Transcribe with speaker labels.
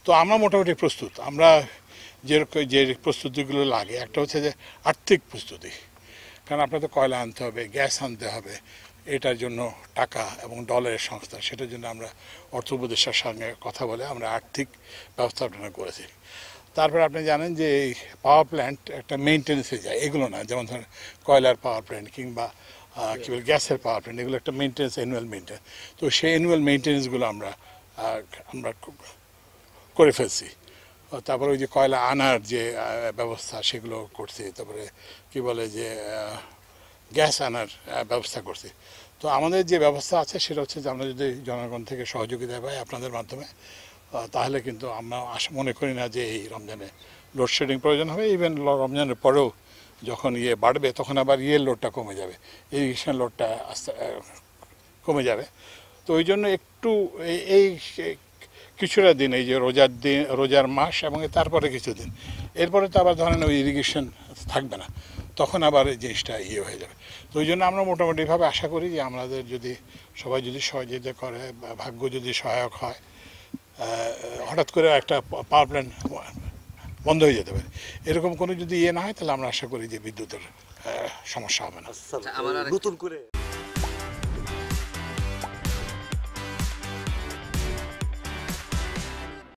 Speaker 1: তো আমরা মোটামুটি প্রস্তুত। আমরা যে প্রস্তুতিগুলো লাগে, একটা হচ্ছে যে আর্থিক প্রস্তুতি, কারণ আপনার তো কয়লা আনতে হবে, গ্যাস আনতে হবে, এটার জন্য টাকা এবং ডলারের সংস্থা, সেটার জন্য আমরা অর্থ উপদেষ্টার সঙ্গে কথা বলে আমরা আর্থিক ব্যবস্থাপনা করেছি। তারপরে আপনি জানেন যে এই পাওয়ার প্ল্যান্ট একটা মেনটেন্যান্সে যায়, এগুলো না যেমন ধরেন কয়লার পাওয়ার প্ল্যান্ট কিংবা কী বলে গ্যাসের পাওয়ার প্ল্যান্ট, এগুলো একটা মেনটেন্যান্স, অ্যানুয়াল মেনটেন্যান্স। তো সেই অ্যানুয়াল মেনটেন্যান্সগুলো আমরা আমরা করে ফেলছি। তারপরে ওই যে কয়লা আনার যে ব্যবস্থা সেগুলো করছি, তারপরে কি বলে যে গ্যাস আনার ব্যবস্থা করছি। তো আমাদের যে ব্যবস্থা আছে সেটা হচ্ছে যে আমরা যদি জনগণ থেকে সহযোগিতা পাই আপনাদের মাধ্যমে, তাহলে কিন্তু আমরা মনে করি না যে এই রমজানে লোডশেডিং প্রয়োজন হবে। ইভেন রমজানের পরেও যখন বাড়বে তখন আবার লোডটা কমে যাবে, ইরিগেশন লোডটা আস্তে কমে যাবে। তো ওই জন্য একটু এই কিছুটা দিন, এই যে রোজার মাস এবং তারপরে কিছুদিন, এরপরে তো আবার ধরেন ওই ইরিগেশন থাকবে না, তখন আবার এই জিনিসটা হয়ে যাবে। তো ওই জন্য আমরা মোটামুটিভাবে আশা করি যে আমাদের যদি সবাই যদি সহযোগিতা করে, ভাগ্য যদি সহায়ক হয়, হঠাৎ করে একটা পাওয়ার প্ল্যান্ট বন্ধ হয়ে যেতে পারে, এরকম কোনো যদি না হয় তাহলে আমরা আশা করি যে বিদ্যুতের সমস্যা হবে না।
Speaker 2: নতুন করে